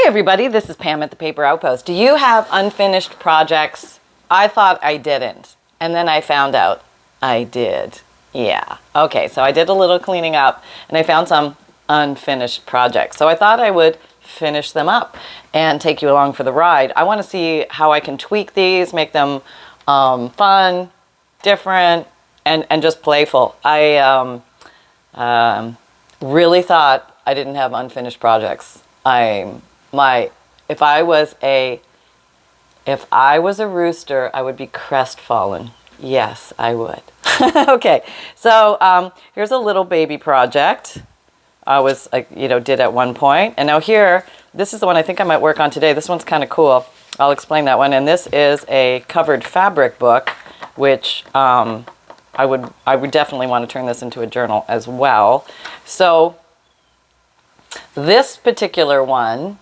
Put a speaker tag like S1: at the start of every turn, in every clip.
S1: everybody, this is Pam at the Paper Outpost. Do you have unfinished projects? I thought I didn't, and then I found out I did. Yeah. Okay, so I did a little cleaning up, and I found some unfinished projects. So I thought I would finish them up and take you along for the ride. I want to see how I can tweak these, make them fun, different, and just playful. I really thought I didn't have unfinished projects. If I was a rooster, I would be crestfallen. Yes, I would. Okay, so here's a little baby project I was, did at one point. And now here, this is the one I think I might work on today. This one's kind of cool. I'll explain that one. And this is a covered fabric book, which I would definitely want to turn this into a journal as well. So this particular one,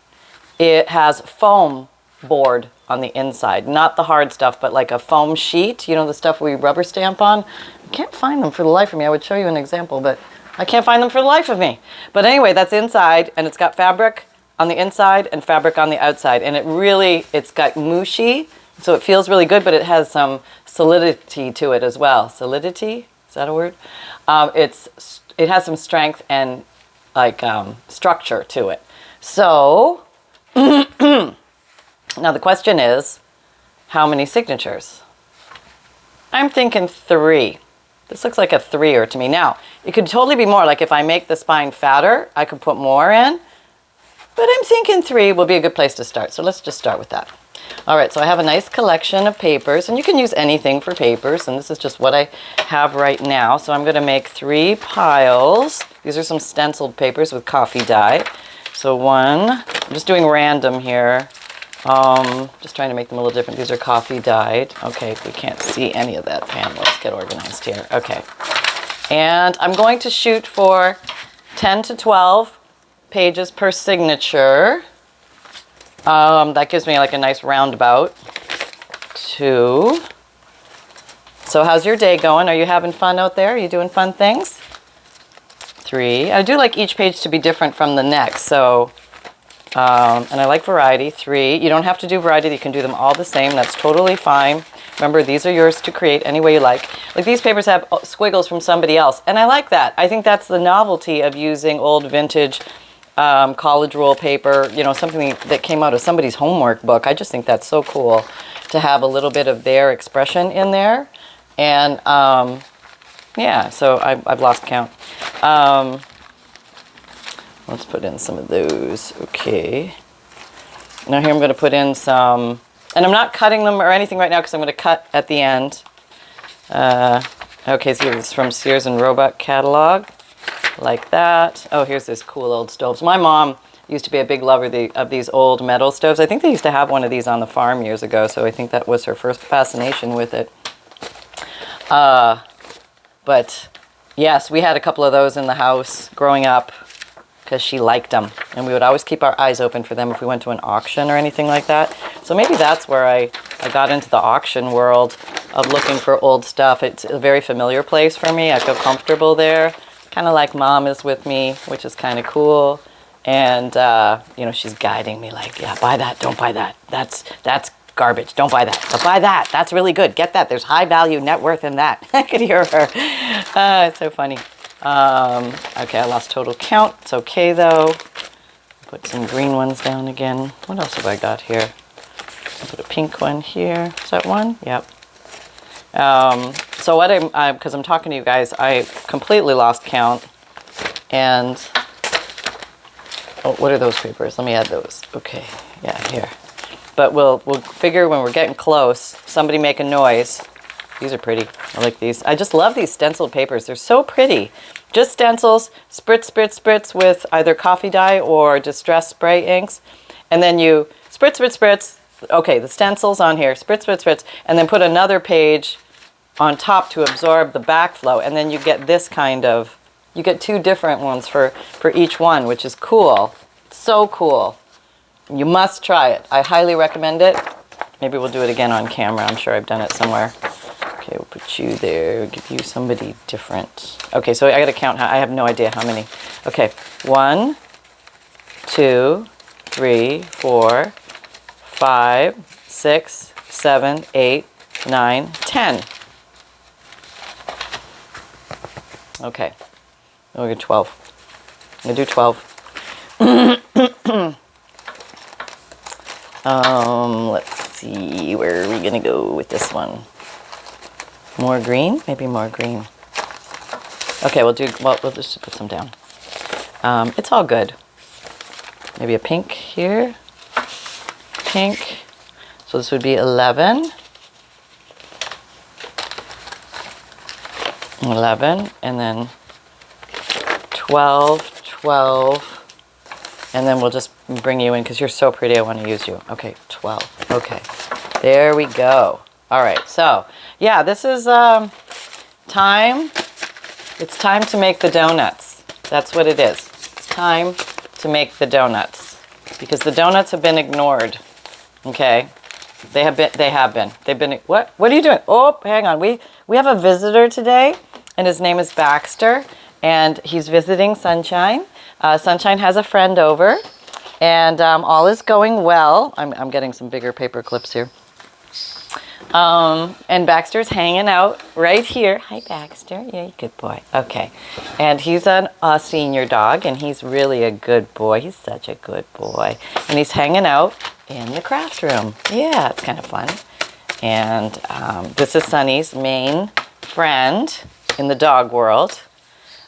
S1: it has foam board on the inside, not the hard stuff, but like a foam sheet, you know, the stuff we rubber stamp on. I can't find them for the life of me. I would show you an example, but I can't find them for the life of me. But anyway, that's inside, and it's got fabric on the inside and fabric on the outside, and it's got mushy, so it feels really good, but it has some solidity to it as well. Solidity, is that a word? It has some strength and structure to it. So now the question is, how many signatures? I'm thinking 3. This looks like a 3er to me. Now, it could totally be more. Like if I make the spine fatter, I could put more in. But I'm thinking 3 will be a good place to start. So let's just start with that. All right, so I have a nice collection of papers, and you can use anything for papers, and this is just what I have right now. So I'm going to make 3 piles. These are some stenciled papers with coffee dye. So one, I'm just doing random here. Just trying to make them a little different. These are coffee dyed. Okay, we can't see any of that, Pam. Let's get organized here. Okay. And I'm going to shoot for 10 to 12 pages per signature. That gives me like a nice roundabout. 2. So how's your day going? Are you having fun out there? Are you doing fun things? 3. I do like each page to be different from the next. So, and I like variety. 3. You don't have to do variety. You can do them all the same. That's totally fine. Remember, these are yours to create any way you like. Like these papers have squiggles from somebody else. And I like that. I think that's the novelty of using old vintage college roll paper, you know, something that came out of somebody's homework book. I just think that's so cool to have a little bit of their expression in there. And yeah, so I've lost count. Let's put in some of those. Okay. Now here I'm going to put in some, and I'm not cutting them or anything right now because I'm going to cut at the end. Okay, so this is from Sears and Roebuck catalog. Like that. Oh, here's this cool old stoves. My mom used to be a big lover of these old metal stoves. I think they used to have one of these on the farm years ago, so I think that was her first fascination with it. But yes, we had a couple of those in the house growing up because she liked them, and we would always keep our eyes open for them if we went to an auction or anything like that. So maybe that's where I got into the auction world of looking for old stuff. It's a very familiar place for me. I feel comfortable there. Kind of like Mom is with me, which is kind of cool. And, you know, she's guiding me like, yeah, buy that, don't buy that. That's garbage, don't buy that. But buy that, that's really good. Get that, there's high value net worth in that. I could hear her. It's so funny. Okay, I lost total count. It's okay, though. Put some green ones down again. What else have I got here? I'll put a pink one here. Is that one? Yep. So what because I'm talking to you guys, I completely lost count. And, oh, what are those papers? Let me add those. Okay, yeah, here. But we'll figure when we're getting close, somebody make a noise. These are pretty. I like these. I just love these stenciled papers. They're so pretty. Just stencils, spritz, spritz, spritz with either coffee dye or distress spray inks. And then you spritz, spritz, spritz. Okay, the stencils on here, spritz, spritz, spritz. And then put another page on top to absorb the backflow, and then you get this kind of, you get 2 different ones for each one, which is cool. So cool. You must try it. I highly recommend it. Maybe we'll do it again on camera. I'm sure I've done it somewhere. Okay, we'll put you there, give you somebody different. Okay, so I gotta count, I have no idea how many. Okay, 1, 2, 3, 4, 5, 6, 7, 8, 9, 10. Okay, we'll do 12. I'm gonna do 12. Let's see, where are we gonna go with this one? More green? Maybe more green. Okay, we'll just put some down. It's all good. Maybe a pink here. Pink. So this would be 11. 11, and then 12, 12, and then we'll just bring you in because you're so pretty. I want to use you. Okay, 12. Okay, there we go. All right, so yeah, this is time. It's time to make the donuts. That's what it is. It's time to make the donuts because the donuts have been ignored. Okay, they have been. They've been. What are you doing? Oh, hang on. We have a visitor today. And his name is Baxter, and he's visiting Sunshine. Sunshine has a friend over, and all is going well. I'm getting some bigger paper clips here. And Baxter's hanging out right here. Hi, Baxter. Yeah, good boy. Okay. And he's a senior dog, and he's really a good boy. He's such a good boy. And he's hanging out in the craft room. Yeah, it's kind of fun. And this is Sunny's main friend in the dog world.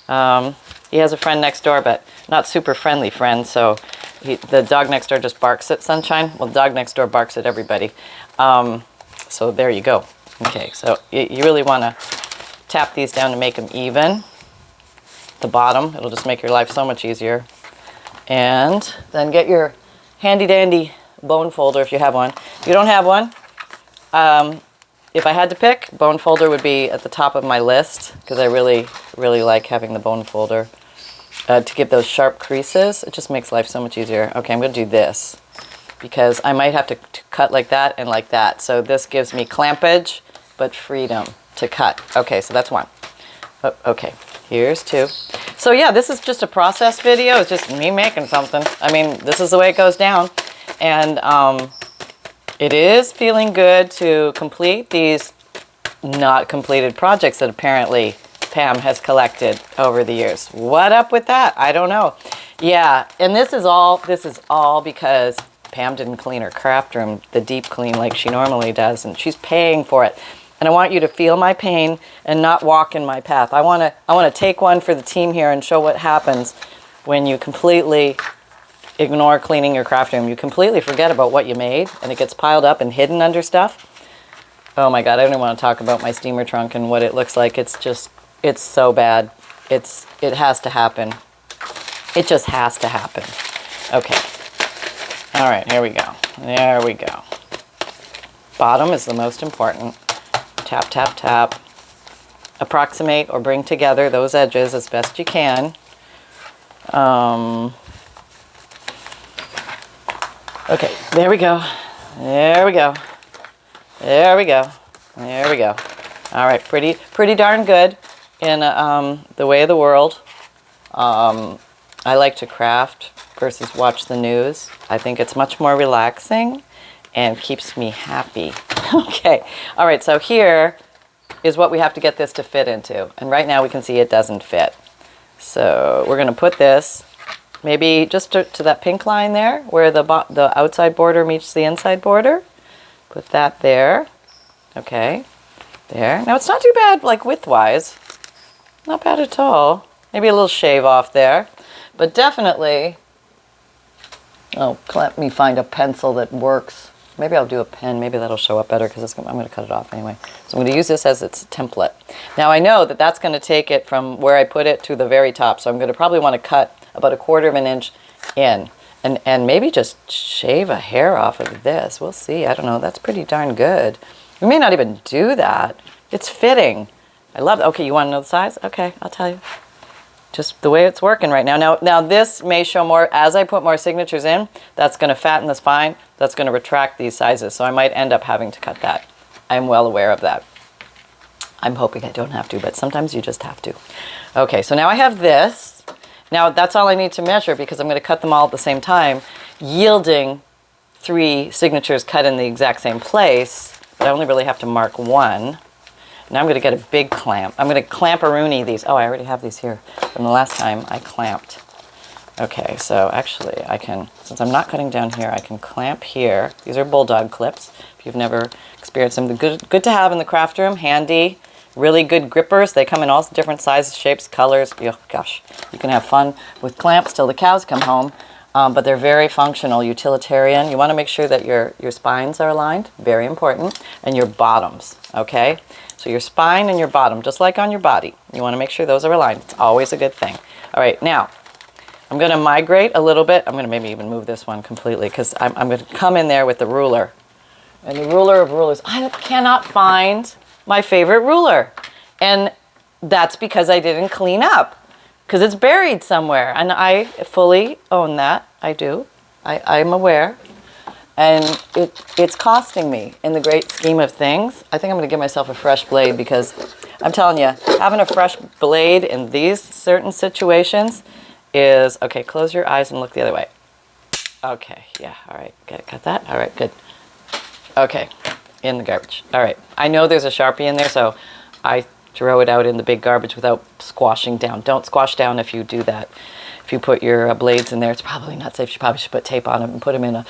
S1: He has a friend next door, but not super friendly friend, so the dog next door just barks at Sunshine. Well, the dog next door barks at everybody. So there you go. Okay, so you really want to tap these down to make them even. The bottom, it'll just make your life so much easier. And then get your handy dandy bone folder if you have one. If you don't have one, if I had to pick, bone folder would be at the top of my list because I really, really like having the bone folder to give those sharp creases. It just makes life so much easier. Okay, I'm going to do this because I might have to cut like that and like that. So this gives me clampage, but freedom to cut. Okay, so that's one. Oh, okay, here's two. So yeah, this is just a process video. It's just me making something. I mean, this is the way it goes down. And it is feeling good to complete these not completed projects that apparently Pam has collected over the years. What up with that? I don't know. Yeah, and this is all because Pam didn't clean her craft room, the deep clean like she normally does, and she's paying for it. And I want you to feel my pain and not walk in my path. I want to take one for the team here and show what happens when you completely ignore cleaning your craft room. You completely forget about what you made, and it gets piled up and hidden under stuff. Oh my God, I don't even want to talk about my steamer trunk and what it looks like. It's so bad. It has to happen. It just has to happen. Okay. All right, here we go. There we go. Bottom is the most important. Tap, tap, tap. Approximate or bring together those edges as best you can. Okay, there we go. There we go. There we go. There we go. All right, pretty darn good in the way of the world. I like to craft versus watch the news. I think it's much more relaxing and keeps me happy. Okay, all right, so here is what we have to get this to fit into. And right now we can see it doesn't fit. So we're gonna put this maybe just to that pink line there where the outside border meets the inside border. Put that there. Okay, there. Now it's not too bad like width-wise. Not bad at all. Maybe a little shave off there. But definitely, oh, let me find a pencil that works. Maybe I'll do a pen. Maybe that'll show up better because I'm going to cut it off anyway. So I'm going to use this as its template. Now I know that that's going to take it from where I put it to the very top. So I'm going to probably want to cut about 1/4 of an inch in. And maybe just shave a hair off of this. We'll see. I don't know. That's pretty darn good. We may not even do that. It's fitting. I love it. Okay, you want to know the size? Okay, I'll tell you. Just the way it's working right now. Now this may show more, as I put more signatures in, that's going to fatten the spine. That's going to retract these sizes. So I might end up having to cut that. I'm well aware of that. I'm hoping I don't have to, but sometimes you just have to. Okay, so now I have this. Now that's all I need to measure because I'm going to cut them all at the same time. yielding 3 signatures cut in the exact same place, but I only really have to mark 1. Now I'm going to get a big clamp. I'm going to clamp-a-rooney these. Oh, I already have these here from the last time I clamped. Okay, so actually I can, since I'm not cutting down here, I can clamp here. These are bulldog clips. If you've never experienced them, good to have in the craft room, handy. Really good grippers. They come in all different sizes, shapes, colors. Oh, gosh, you can have fun with clamps till the cows come home. But they're very functional, utilitarian. You want to make sure that your spines are aligned, very important, and your bottoms, okay? So your spine and your bottom, just like on your body, you want to make sure those are aligned. It's always a good thing. All right, now, I'm going to migrate a little bit. I'm going to maybe even move this one completely because I'm going to come in there with the ruler. And the ruler of rulers, I cannot find my favorite ruler. And that's because I didn't clean up. Because it's buried somewhere, and I fully own that. I do. I'm aware. And it's costing me in the great scheme of things. I think I'm going to give myself a fresh blade because I'm telling you, having a fresh blade in these certain situations is, okay, close your eyes and look the other way. Okay, yeah, all right, got that? All right, good. Okay, in the garbage. All right, I know there's a Sharpie in there, so I throw it out in the big garbage without squashing down. Don't squash down if you do that. If you put your blades in there, it's probably not safe. You probably should put tape on them and put them in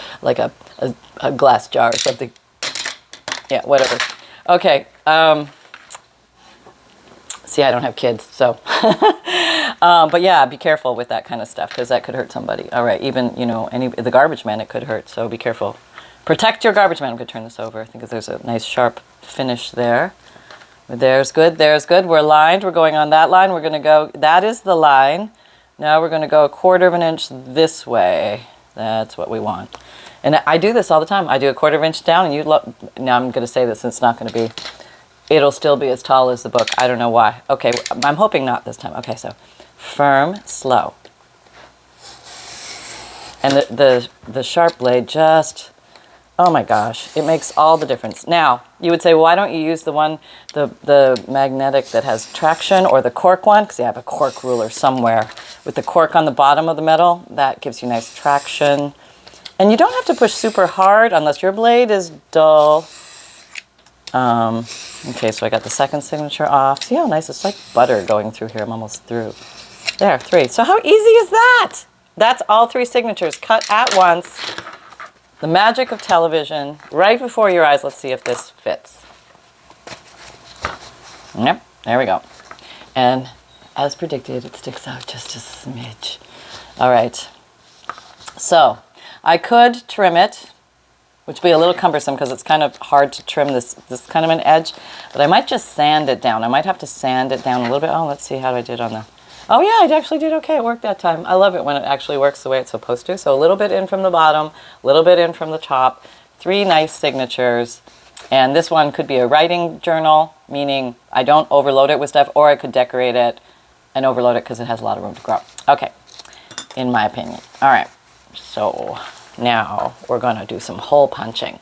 S1: a glass jar or something. Yeah, whatever. Okay. See, I don't have kids, so. But yeah, be careful with that kind of stuff because that could hurt somebody. All right, even, you know, the garbage man, it could hurt, so be careful. Protect your garbage man. I'm going to turn this over. I think there's a nice sharp finish there. There's good, there's good. We're lined. We're going on that line. We're going to go, that is the line. Now we're going to go 1/4 of an inch this way. That's what we want. And I do this all the time. I do a 1/4 inch down, and you look, now I'm going to say this, and it's not going to be, it'll still be as tall as the book. I don't know why. Okay, I'm hoping not this time. Okay, so firm, slow. And the sharp blade just, oh my gosh, it makes all the difference. Now, you would say, well, why don't you use the one, the magnetic that has traction or the cork one? Because you have a cork ruler somewhere. With the cork on the bottom of the metal, that gives you nice traction. And you don't have to push super hard unless your blade is dull. Okay, so I got the second signature off. See how nice, it's like butter going through here. I'm almost through. There, 3. So how easy is that? That's all 3 signatures cut at once. The magic of television, right before your eyes. Let's see if this fits. Yep, there we go. And as predicted, it sticks out just a smidge. All right. So I could trim it, which would be a little cumbersome because it's kind of hard to trim this kind of an edge. But I might just sand it down. I might have to sand it down a little bit. Oh, let's see how I did on the... Oh yeah, I actually did okay. It worked that time. I love it when it actually works the way it's supposed to. So a little bit in from the bottom, a little bit in from the top, 3 nice signatures. And this one could be a writing journal, meaning I don't overload it with stuff, or I could decorate it and overload it because it has a lot of room to grow. Okay, in my opinion. All right, so now we're going to do some hole punching.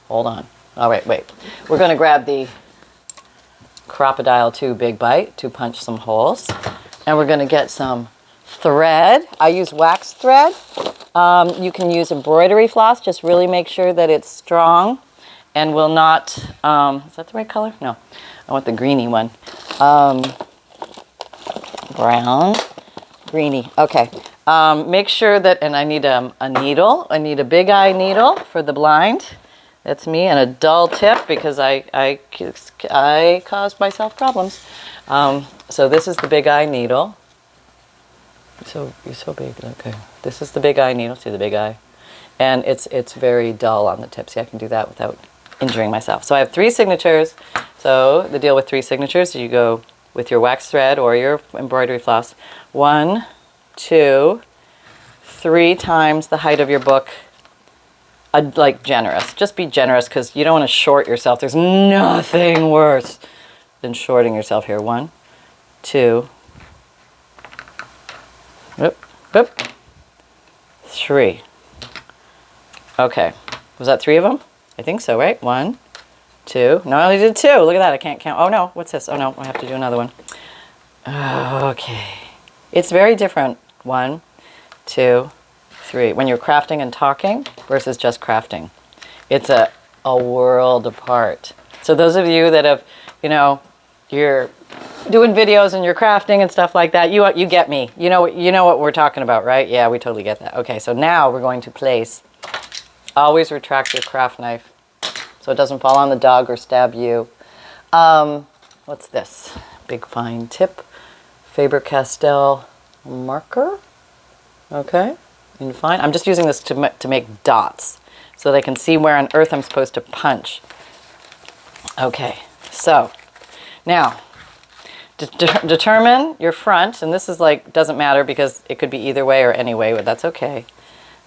S1: Hold on. Oh, wait. We're going to grab the Crocodile 2 Big Bite to punch some holes. And we're going to get some thread. I use wax thread. You can use embroidery floss. Just really make sure that it's strong and will not... is that the right color? No. I want the greeny one. Brown. Greeny. Okay. Make sure that... And I need a needle. I need a big eye needle for the blind. That's me. And a dull tip because I caused myself problems. So this is the big eye needle. You're so big. Okay. This is the big eye needle. See the big eye? And it's very dull on the tip. See, I can do that without injuring myself. So I have 3 signatures. So the deal with 3 signatures, you go with your wax thread or your embroidery floss. 1, 2, 3 times the height of your book. Like generous. Just be generous because you don't want to short yourself. There's nothing worse than shorting yourself here. 1, 2, boop, 3. Okay. Was that 3 of them? I think so, right? 1, 2. No, I only did 2. Look at that. I can't count. Oh, no. What's this? Oh, no. I have to do another one. Okay. It's very different. 1, 2, 3. When you're crafting and talking versus just crafting, it's a world apart. So those of you that have, you know, you're doing videos and you're crafting and stuff like that, you get me. You know what we're talking about, right? Yeah, we totally get that. Okay, so now we're going to place. Always retract your craft knife so it doesn't fall on the dog or stab you. What's this? Big fine tip. Faber-Castell marker. Okay, and fine. I'm just using this to make dots so that I can see where on earth I'm supposed to punch. Okay, so now determine your front, and this is like, doesn't matter because it could be either way or any way, but that's okay.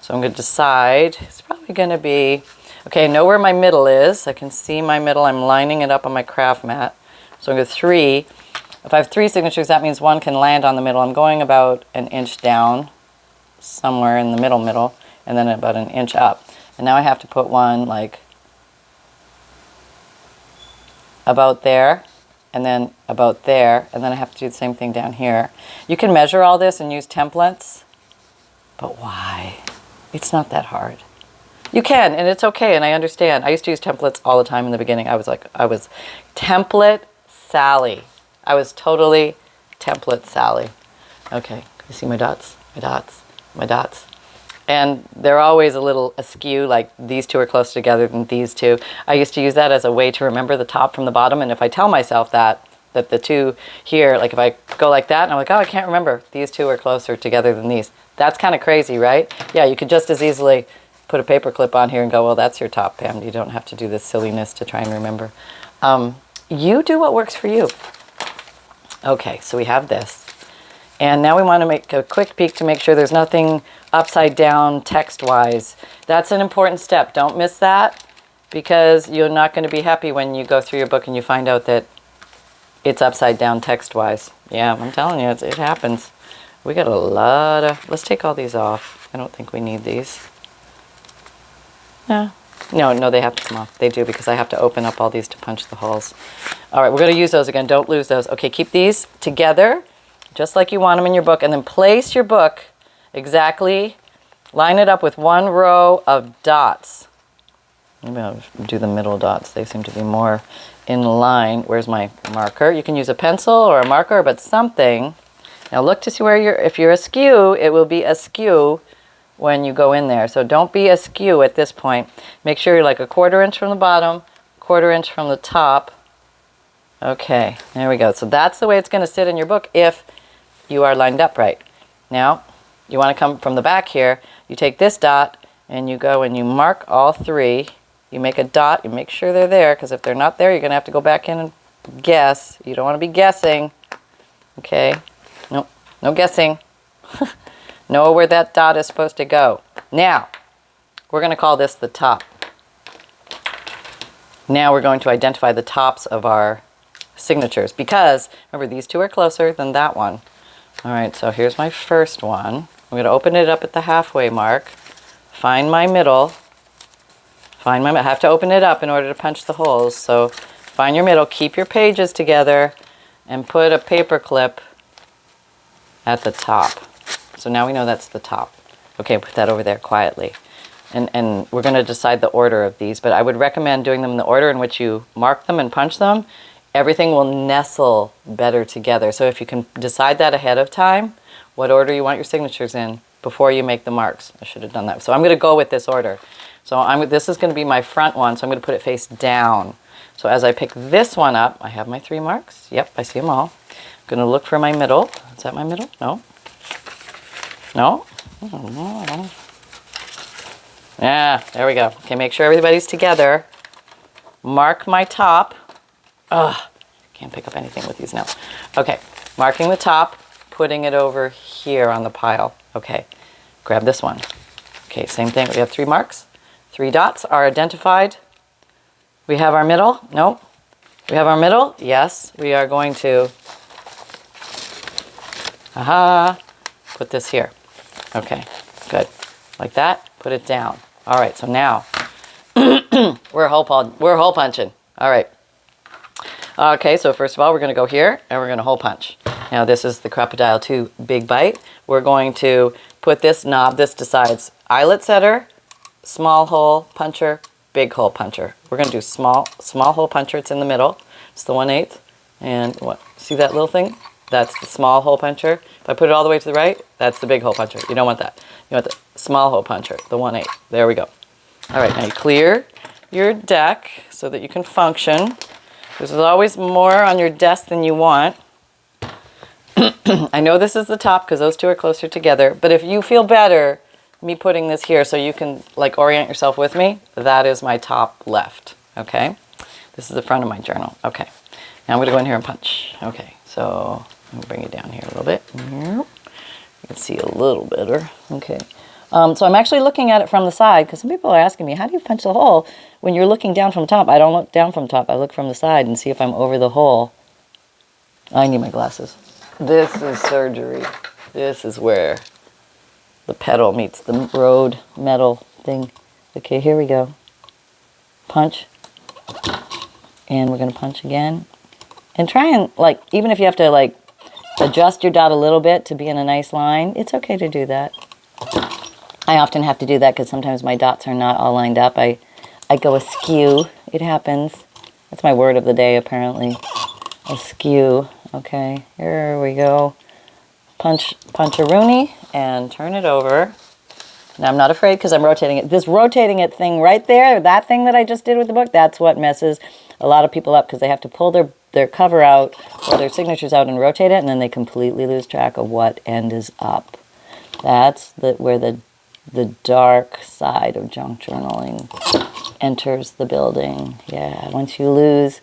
S1: So I'm going to decide, it's probably going to be, okay, I know where my middle is. I can see my middle. I'm lining it up on my craft mat. So I'm going to 3. If I have 3 signatures, that means 1 can land on the middle. I'm going about an inch down, somewhere in the middle, and then about an inch up. And now I have to put one like about there, and then about there, and then I have to do the same thing down here. You can measure all this and use templates, but why? It's not that hard. You can, and it's okay, and I understand. I used to use templates all the time in the beginning. I was template Sally. I was totally template Sally. Okay, you see my dots, my dots, my dots. And they're always a little askew, like these 2 are closer together than these 2. I used to use that as a way to remember the top from the bottom, and if I tell myself that the 2 here, like if I go like that, and I'm like, oh, I can't remember, these 2 are closer together than these. That's kind of crazy, right? Yeah, you could just as easily put a paper clip on here and go, well, that's your top, Pam. You don't have to do this silliness to try and remember. You do what works for you. Okay, so we have this. And now we want to make a quick peek to make sure there's nothing upside down text-wise. That's an important step. Don't miss that, because you're not going to be happy when you go through your book and you find out that it's upside down text-wise. Yeah, I'm telling you, it happens. We got a lot of... Let's take all these off. I don't think we need these. No, they have to come off. They do, because I have to open up all these to punch the holes. All right, we're going to use those again. Don't lose those. Okay, keep these together, just like you want them in your book, and then place your book exactly. Line it up with 1 row of dots. Maybe I'll do the middle dots. They seem to be more in line. Where's my marker? You can use a pencil or a marker, but something. Now look to see where if you're askew, it will be askew when you go in there. So don't be askew at this point. Make sure you're like a 1/4 inch from the bottom, 1/4 inch from the top. Okay, there we go. So that's the way it's going to sit in your book if you are lined up right. Now, you want to come from the back here. You take this dot and you go and you mark all 3. You make a dot. You make sure they're there, because if they're not there, you're going to have to go back in and guess. You don't want to be guessing. Okay? Nope. No guessing. Know where that dot is supposed to go. Now, we're going to call this the top. Now we're going to identify the tops of our signatures, because remember, these 2 are closer than that one. All right, so here's my first one. I'm going to open it up at the halfway mark, find my middle, I have to open it up in order to punch the holes. So find your middle, keep your pages together, and put a paper clip at the top. So now we know that's the top. Okay, put that over there quietly. And we're going to decide the order of these, but I would recommend doing them in the order in which you mark them and punch them. Everything will nestle better together. So if you can decide that ahead of time, what order you want your signatures in before you make the marks. I should have done that. So I'm going to go with this order. So this is going to be my front one, so I'm going to put it face down. So as I pick this one up, I have my 3 marks. Yep, I see them all. I'm going to look for my middle. Is that my middle? No. No? No. Yeah, there we go. Okay, make sure everybody's together. Mark my top. Ugh, can't pick up anything with these now. Okay, marking the top, putting it over here on the pile. Okay, grab this one. Okay, same thing. We have 3 marks. 3 dots are identified. We have our middle. No. We have our middle. Yes, we are going to put this here. Okay, good. Like that. Put it down. All right, so now we're hole punching. All right. Okay, so first of all, we're going to go here and we're going to hole punch. Now this is the Crocodile 2 Big Bite. We're going to put this knob, this decides eyelet setter, small hole puncher, big hole puncher. We're going to do small hole puncher. It's in the middle. It's the 1/8. And what? See that little thing? That's the small hole puncher. If I put it all the way to the right, that's the big hole puncher. You don't want that. You want the small hole puncher, the 1/8. There we go. All right, now you clear your deck so that you can function. There's always more on your desk than you want. I know this is the top because those two are closer together, but if you feel better, me putting this here so you can like orient yourself with me, that is my top left, okay? This is the front of my journal, okay. Now I'm gonna go in here and punch. Okay, so I'm gonna bring it down here a little bit. You can see a little better, okay. So I'm actually looking at it from the side because some people are asking me, how do you punch the hole when you're looking down from the top? I don't look down from the top, I look from the side and see if I'm over the hole. I need my glasses. This is surgery. This is where the pedal meets the road metal thing. Okay, here we go. Punch. And we're going to punch again. And try and, like, even if you have to, like, adjust your dot a little bit to be in a nice line, it's okay to do that. I often have to do that because sometimes my dots are not all lined up. I go askew. It happens. That's my word of the day, apparently. Askew. Okay, here we go. Punch-a-rooney and turn it over. Now I'm not afraid because I'm rotating it. This rotating it thing right there, that thing that I just did with the book, that's what messes a lot of people up because they have to pull their cover out or their signatures out and rotate it, and then they completely lose track of what end is up. That's where the dark side of junk journaling enters the building. Yeah, once you lose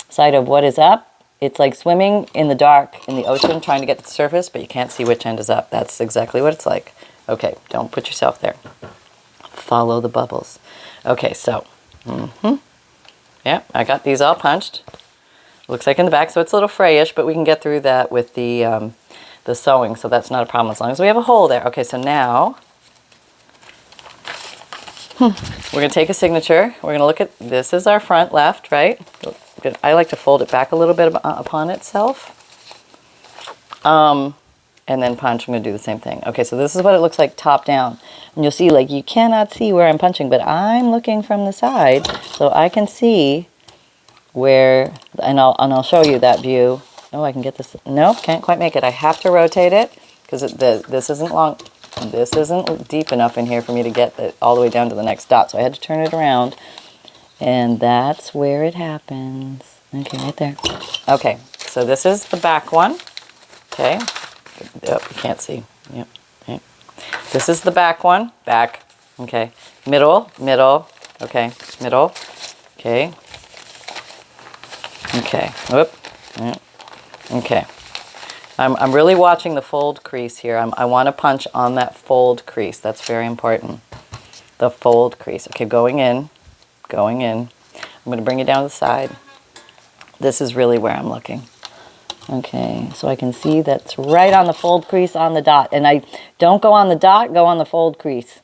S1: sight of what is up, it's like swimming in the dark in the ocean trying to get to the surface, but you can't see which end is up. That's exactly what it's like. Okay, don't put yourself there. Follow the bubbles. Okay, so, yeah, I got these all punched. Looks like in the back, so it's a little frayish, but we can get through that with the sewing, so that's not a problem as long as we have a hole there. Okay, so now we're going to take a signature. We're going to look at, this is our front left, right? I like to fold it back a little bit upon itself. And then punch, I'm going to do the same thing. Okay, so this is what it looks like top down. And you'll see, like, you cannot see where I'm punching, but I'm looking from the side, so I can see where, and I'll show you that view. Oh, I can get this. Nope, can't quite make it. I have to rotate it, because this isn't long. This isn't deep enough in here for me to get it all the way down to the next dot, so I had to turn it around. And that's where it happens. Okay, right there. Okay, so this is the back one. Okay. Yep, you can't see. Yep. Okay. This is the back one. Back. Okay. Middle. Middle. Okay. Middle. Okay. Okay. Whoop. Yep. Okay. I'm really watching the fold crease here. I want to punch on that fold crease. That's very important. The fold crease. Okay, going in. Going in. I'm going to bring it down to the side. This is really where I'm looking. Okay, so I can see that's right on the fold crease on the dot. And I don't go on the dot, go on the fold crease.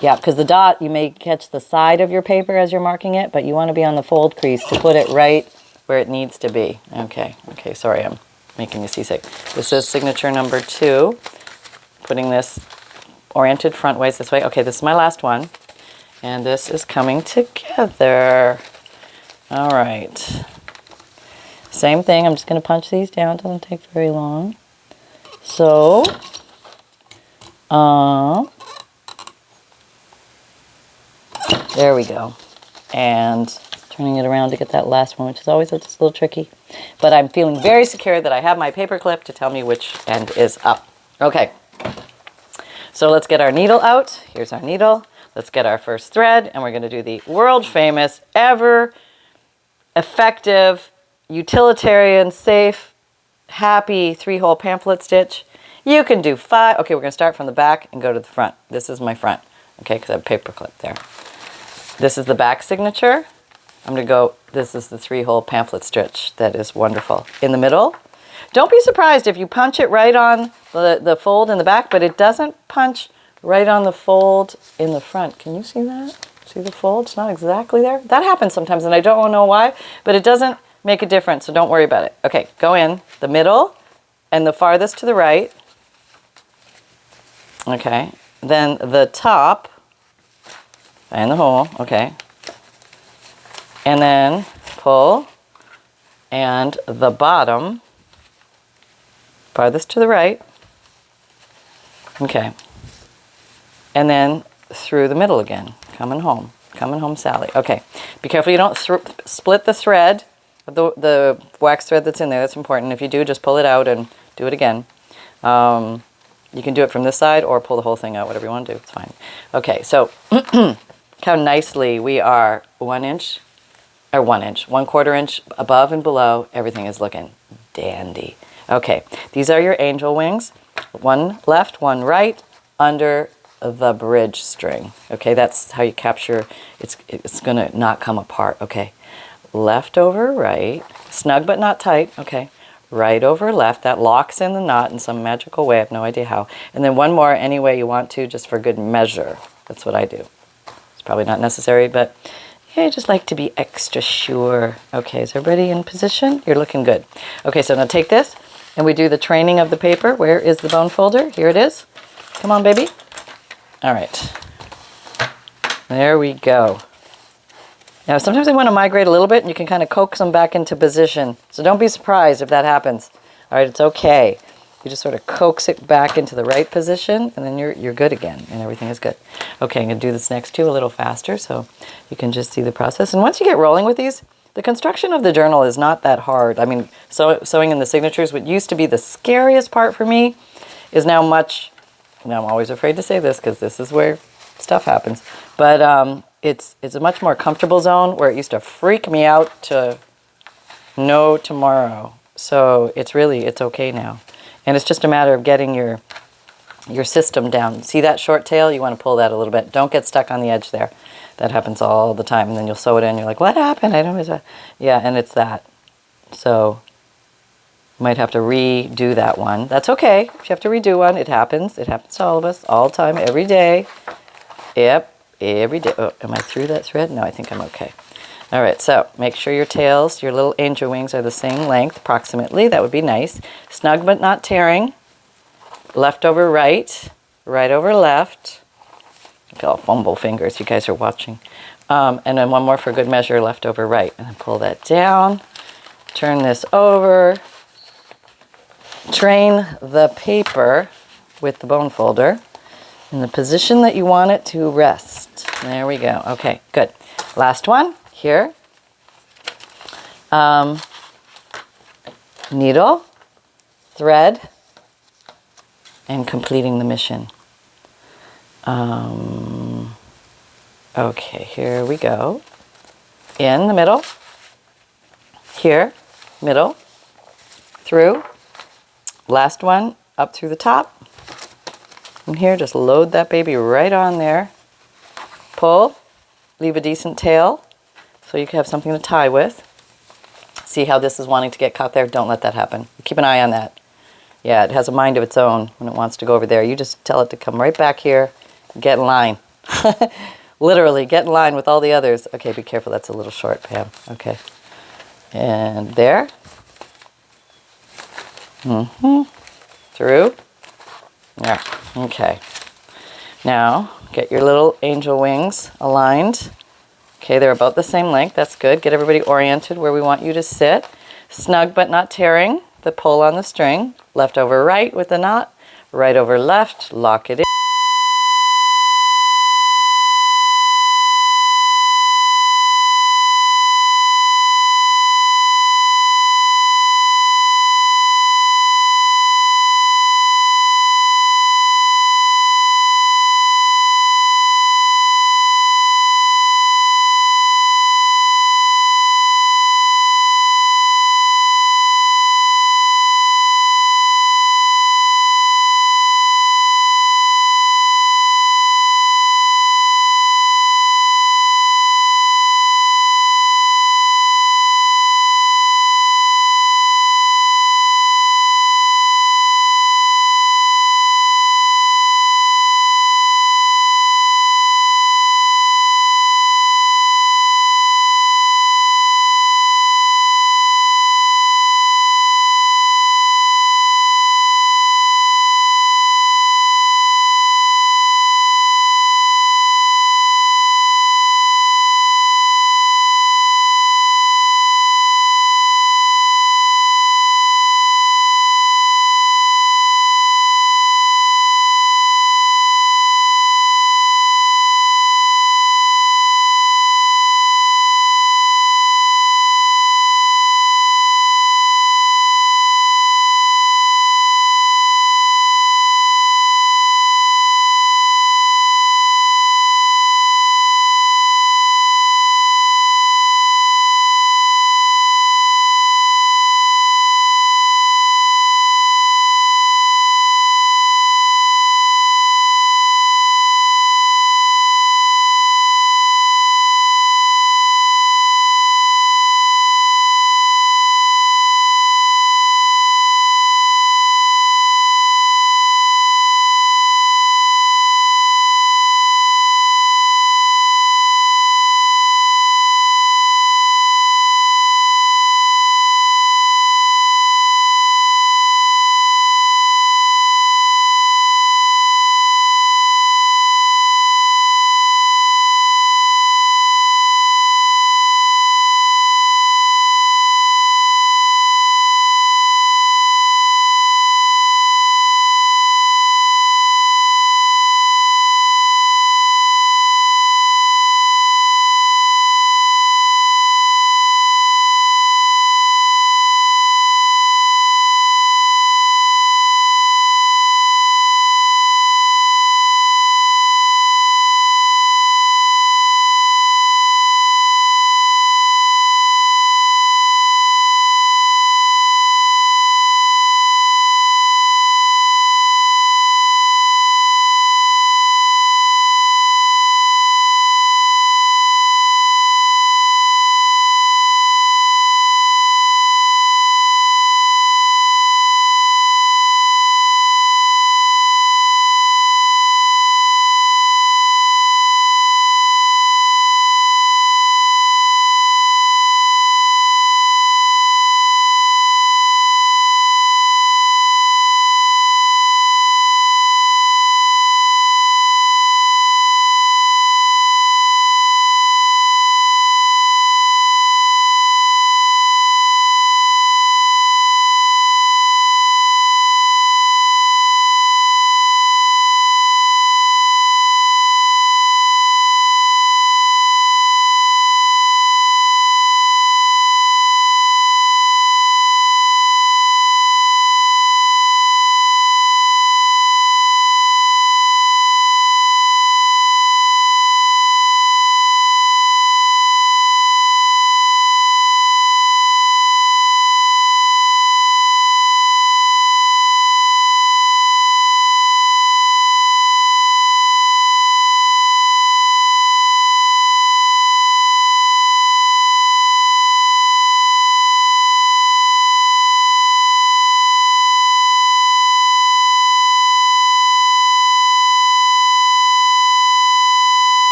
S1: Yeah, because the dot, you may catch the side of your paper as you're marking it, but you want to be on the fold crease to put it right where it needs to be. Okay, okay, sorry, I'm making you seasick. This is signature number 2. Putting this oriented front ways this way. Okay, this is my last one. And this is coming together. All right. Same thing. I'm just going to punch these down. It doesn't take very long. So, there we go. And turning it around to get that last one, which is always just a little tricky. But I'm feeling very secure that I have my paper clip to tell me which end is up. Okay. So let's get our needle out. Here's our needle. Let's get our first thread, and we're going to do the world famous, ever effective, utilitarian, safe, happy 3-hole pamphlet stitch. You can do 5. Okay, we're going to start from the back and go to the front. This is my front, okay, because I have a paper clip there. This is the back signature. I'm going to go, this is the 3-hole pamphlet stitch. That is wonderful. In the middle, don't be surprised if you punch it right on the fold in the back, but it doesn't punch right on the fold in the front. Can you see that? See the fold? It's not exactly there. That happens sometimes, and I don't know why, but it doesn't make a difference, so don't worry about it. Okay, go in the middle and the farthest to the right. Okay. Then the top, find the hole, okay. And then pull, and the bottom, farthest to the right, okay. And then through the middle again, coming home, Sally. Okay, be careful you don't split the thread, the wax thread that's in there. That's important. If you do, just pull it out and do it again. You can do it from this side or pull the whole thing out, whatever you want to do, it's fine. Okay, so how nicely we are 1 inch, or 1/4 inch above and below. Everything is looking dandy. Okay, these are your angel wings. One left, one right, under the bridge string. Okay, that's how you capture, it's gonna not come apart. Okay, left over right, snug but not tight. Okay, right over left, that locks in the knot in some magical way, I have no idea how. And then one more any way you want to, just for good measure. That's what I do. It's probably not necessary, but yeah, I just like to be extra sure. Okay, is everybody in position? You're looking good. Okay, so now take this and we do the training of the paper. Where is the bone folder? Here it is. Come on, baby. All right. There we go. Now, sometimes I want to migrate a little bit, and you can kind of coax them back into position. So don't be surprised if that happens. All right, it's okay. You just sort of coax it back into the right position, and then you're good again, and everything is good. Okay, I'm going to do this next two a little faster so you can just see the process. And once you get rolling with these, the construction of the journal is not that hard. I mean, sewing in the signatures, what used to be the scariest part for me is now much, now I'm always afraid to say this because this is where stuff happens, but it's a much more comfortable zone where it used to freak me out to no tomorrow. So it's okay now. And it's just a matter of getting your system down. See that short tail? You want to pull that a little bit. Don't get stuck on the edge there. That happens all the time. And then you'll sew it in. You're like, what happened? I don't know. Yeah, and it's that. So you might have to redo that one. That's okay. If you have to redo one, it happens. It happens to all of us, all the time, every day. Yep. Every day. Oh, am I through that thread? No, I think I'm okay. All right, so make sure your tails, your little angel wings are the same length, approximately. That would be nice. Snug but not tearing. Left over right, right over left. Look at all fumble fingers, you guys are watching. And then one more for good measure, left over right. And then pull that down. Turn this over. Train the paper with the bone folder in the position that you want it to rest. There we go. Okay, good. Last one here. Needle, thread, and completing the mission. Okay, here we go. In the middle, here, middle, through, last one up through the top. And here, just load that baby right on there. Pull, leave a decent tail so you can have something to tie with. See how this is wanting to get caught there? Don't let that happen. Keep an eye on that. Yeah, it has a mind of its own when it wants to go over there. You just tell it to come right back here and get in line. Literally, get in line with all the others. Okay, be careful. That's a little short, Pam. Okay. And there. Through. Yeah, okay. Now, get your little angel wings aligned. Okay, they're about the same length. That's good. Get everybody oriented where we want you to sit. Snug but not tearing. The pull on the string. Left over right with the knot. Right over left. Lock it in.